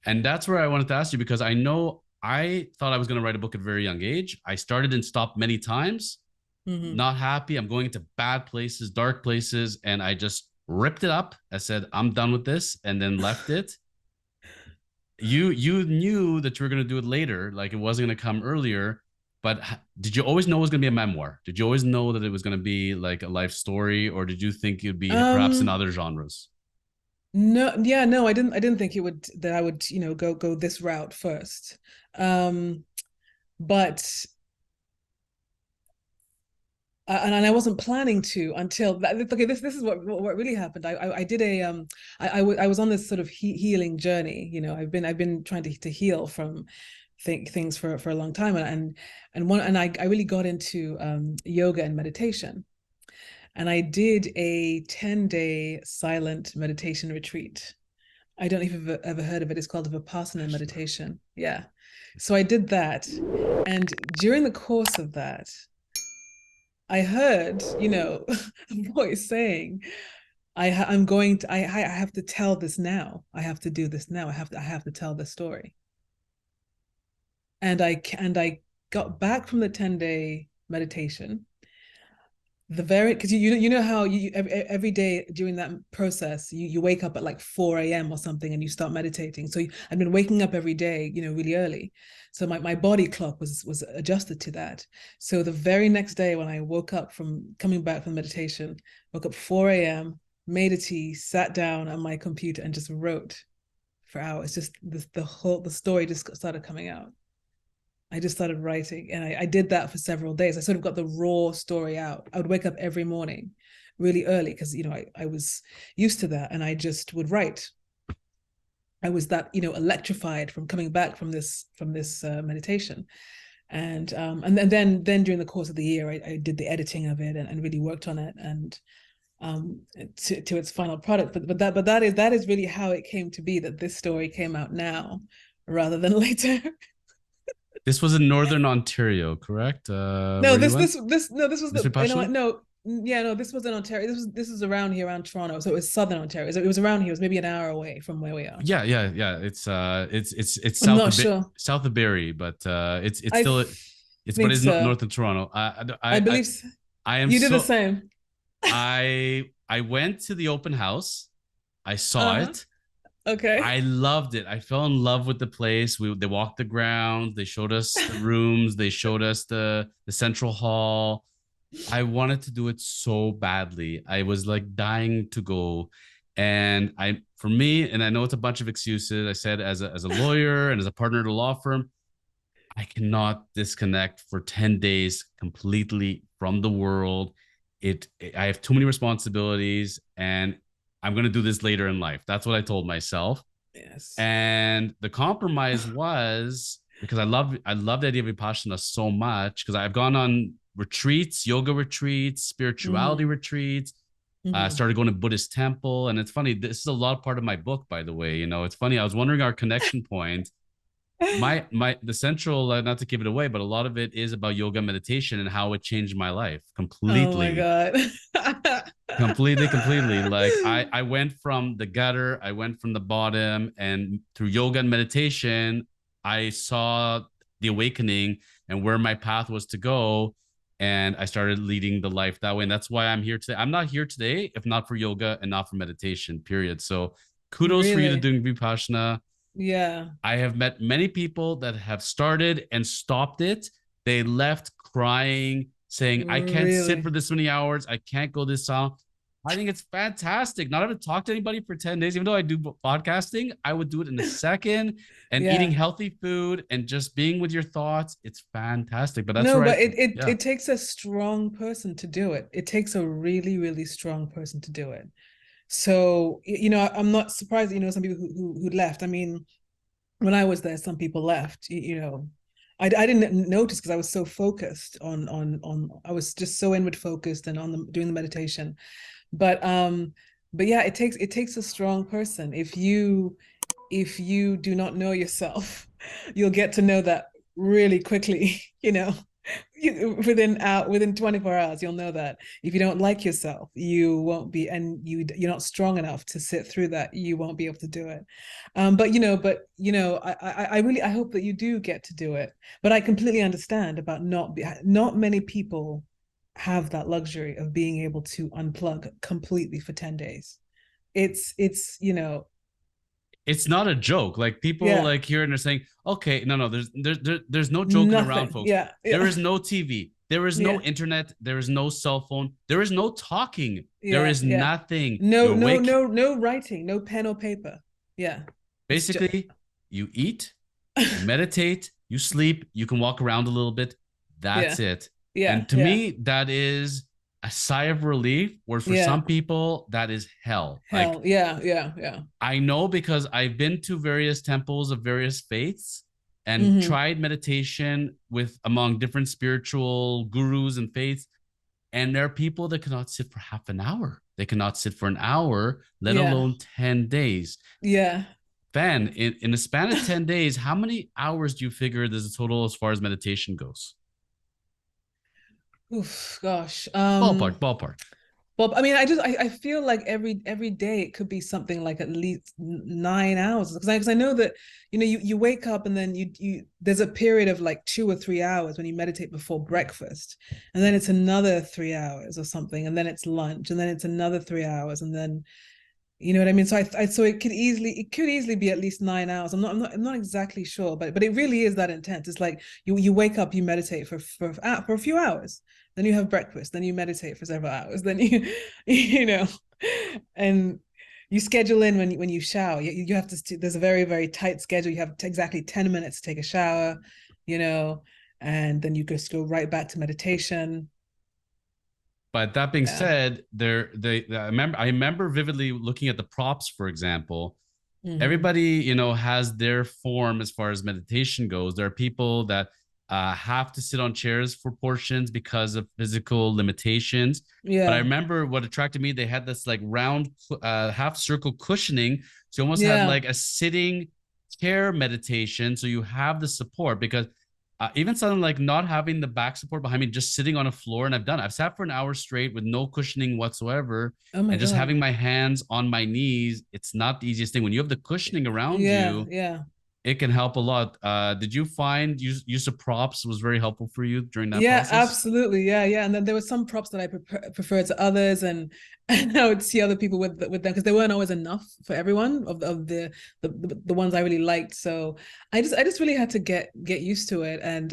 And that's where I wanted to ask you, because I know I thought I was going to write a book at a very young age. I started and stopped many times, Hmm. not happy. I'm going into bad places, dark places, and I just ripped it up. I said, I'm done with this, and then left it. You knew that you were going to do it later, like it wasn't going to come earlier. But did you always know it was going to be a memoir? Did you always know that it was going to be like a life story, or did you think it'd be perhaps in Um, other genres? no, yeah, no, I didn't think it would that I would, go this route first. Um, but and I wasn't planning to until that. Okay, this is what really happened. I did a I was on this sort of healing journey. I've been trying to heal from things for a long time, and I really got into yoga and meditation, and I did a 10-day silent meditation retreat. I don't know if you've ever heard of it. It's called a Vipassana Actually, no. meditation. Yeah. So I did that. And during the course of that, I heard, a voice saying, I have to tell this now. I have to do this now. I have to tell this story. And I got back from the 10-day meditation. Because you know how every day during that process you wake up at like 4 a.m. or something and you start meditating. So I've been waking up every day, really early. So my body clock was adjusted to that. So the very next day when I woke up from coming back from meditation, woke up 4 a.m., made a tea, sat down on my computer and just wrote for hours. Just the story just started coming out. I just started writing, and I did that for several days. I sort of got the raw story out. I would wake up every morning really early because I was used to that, and I just would write. I was that electrified from coming back from this meditation, and then during the course of the year, I did the editing of it and really worked on it and to its final product. But that is really how it came to be, that this story came out now rather than later. This was in Northern Ontario, correct? No, Where you this went? this this no, this was This the Vipassana? no, yeah, no, this was in Ontario. This is around here, around Toronto. So it was Southern Ontario. So it was around here. It was maybe an hour away from where we are. Yeah, yeah, yeah. It's I'm south not of sure. south of Barrie, but it's I still it's but think it's so. north of Toronto. I I believe I am you did the so same. I went to the open house. I saw Uh-huh. it. Okay. I loved it. I fell in love with the place. They walked the grounds. They showed us the rooms. They showed us the central hall. I wanted to do it so badly. I was like dying to go. And for me, and I know it's a bunch of excuses. I said, as a lawyer and as a partner at a law firm, I cannot disconnect for 10 days completely from the world. I have too many responsibilities, and I'm going to do this later in life. That's what I told myself. Yes. And the compromise was, because I love the idea of Vipassana so much, because I've gone on retreats, yoga retreats, spirituality Mm-hmm. retreats. I Mm-hmm. started going to Buddhist temple, and it's funny. This is a lot part of my book, by the way. It's funny. I was wondering our connection point. My the central, not to give it away, but a lot of it is about yoga meditation and how it changed my life Oh my completely. God. Completely. Like I went from the gutter, I went from the bottom, and through yoga and meditation, I saw the awakening and where my path was to go. And I started leading the life that way. And that's why I'm here today. I'm not here today if not for yoga and not for meditation, period. So kudos for you to Really? doing Vipassana. Yeah. I have met many people that have started and stopped it. They left crying, saying, I can't sit Really? for this many hours. I can't go this long. I think it's fantastic. Not having to talk to anybody for 10 days, even though I do podcasting, I would do it in a second. And eating Yeah. healthy food and just being with your thoughts, it's fantastic. But that's No, right. but it it Yeah. it takes a strong person to do it. It takes a really, really strong person to do it. So, I'm not surprised, some people who left. I mean, when I was there, some people left, I didn't notice because I was so focused on I was just so inward focused and on doing the meditation. But yeah, it takes a strong person. If you do not know yourself, you'll get to know that really quickly, within 24 hours, you'll know that if you don't like yourself, you won't be, and you're not strong enough to sit through that, you won't be able to do it. I really, I hope that you do get to do it. But I completely understand about not many people have that luxury of being able to unplug completely for 10 days. It's It's not a joke. Like people yeah, like here and they're saying, okay, no, there's no joking around, nothing. folks. Yeah, There yeah, is no TV, there is no yeah, internet, there is no cell phone, there is no talking, there yeah, is yeah. nothing. No, You're no, awake. no, no writing, no pen or paper. Yeah. It's just Basically, you eat, you meditate, you sleep, you can walk around a little bit. yeah, That's it. yeah, And to yeah, me, that is a sigh of relief, whereas for yeah. some people, that is hell. Like Hell, yeah, yeah, yeah. I know because I've been to various temples of various faiths and Mm-hmm. tried meditation with among different spiritual gurus and faiths. And there are people that cannot sit for half an hour. They cannot sit for an hour, let Yeah, alone 10 days. yeah. Van, in a span of 10 days, how many hours do you figure there's a total as far as meditation goes? Oof, gosh. Ballpark, ballpark. Well, I mean, I feel like every day it could be something like at least 9 hours, because I know that you wake up and then you there's a period of like 2 or 3 hours when you meditate before breakfast, and then it's another 3 hours or something, and then it's lunch, and then it's another 3 hours, and then you know what I mean. So it could easily be at least 9 hours. I'm not exactly sure, but it really is that intense. It's like you wake up, you meditate for a few hours, then you have breakfast, then you meditate for several hours, then you you know, and you schedule in when you shower. You have to. There's a very very tight schedule. You have exactly 10 minutes to take a shower, you know, and then you just go right back to meditation. But that being Yeah. said, I remember vividly looking at the props, for example. Mm-hmm. Everybody, has their form as far as meditation goes. There are people that have to sit on chairs for portions because of physical limitations. But I Yeah. remember what attracted me, they had this like round half circle cushioning. So you almost had Yeah. like a sitting chair meditation. So you have the support because even something like not having the back support behind me, just sitting on a floor, and I've sat for an hour straight with no cushioning whatsoever, Oh my and just God. having my hands on my knees. It's not the easiest thing. When you have the cushioning around Yeah. you, Yeah. it can help a lot. Did you find use of props was very helpful for you during that Yeah, process? absolutely. Yeah, yeah. And then there were some props that I preferred to others, and I would see other people with them because they weren't always enough for everyone of the ones I really liked. So I just really had to get used to it. And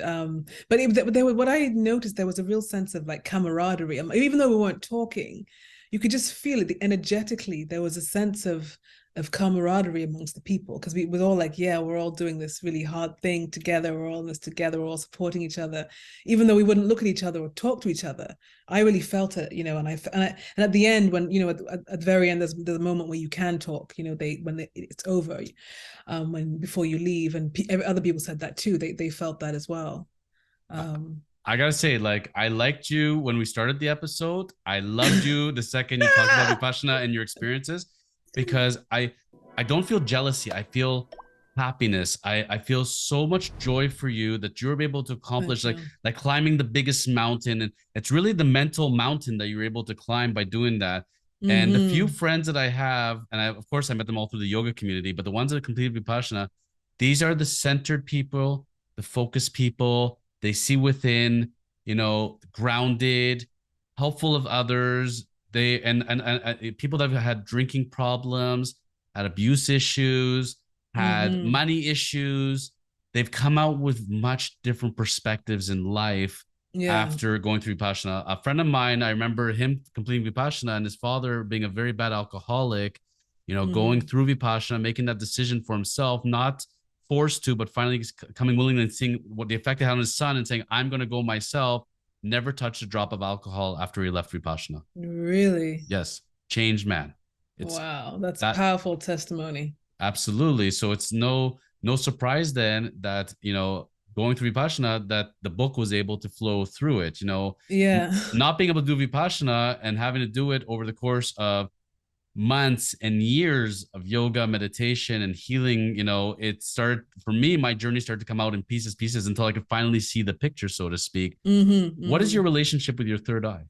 but there was what I noticed, there was a real sense of like camaraderie. Even though we weren't talking, you could just feel it energetically. There was a sense of camaraderie amongst the people because we was all like, yeah, we're all doing this really hard thing together. We're all in this together. We're all supporting each other, even though we wouldn't look at each other or talk to each other. I really felt it, and at the end, when at the very end, there's a moment where you can talk. It's over, when before you leave, and other people said that too. They felt that as well. Um, I gotta say, like, I liked you when we started the episode. I loved you the second you talked about Vipassana and your experiences because I don't feel jealousy. I feel happiness. I feel so much joy for you that you were able to accomplish Thank like you. like climbing the biggest mountain. And it's really the mental mountain that you're able to climb by doing that. And the few Mm-hmm. friends that I have, and of course I met them all through the yoga community, but the ones that completed Vipassana, these are the centered people, the focused people. They see within, grounded, helpful of others. They and people that have had drinking problems, had abuse issues, had Mm-hmm. money issues. They've come out with much different perspectives in life Yeah. after going through Vipassana. A friend of mine, I remember him completing Vipassana and his father being a very bad alcoholic, going Mm-hmm. through Vipassana, making that decision for himself, not forced to, but finally coming willingly and seeing what the effect it had on his son and saying, I'm going to go myself, never touched a drop of alcohol after he left Vipassana. Really? Yes, changed man. It's Wow, that's that powerful testimony. absolutely. So it's no surprise then that going through Vipassana that the book was able to flow through it. Yeah. Not being able to do Vipassana and having to do it over the course of months and years of yoga, meditation, and healing, it started for me, my journey started to come out in pieces, until I could finally see the picture, so to speak. Mm-hmm, What is your mm-hmm. relationship with your third eye?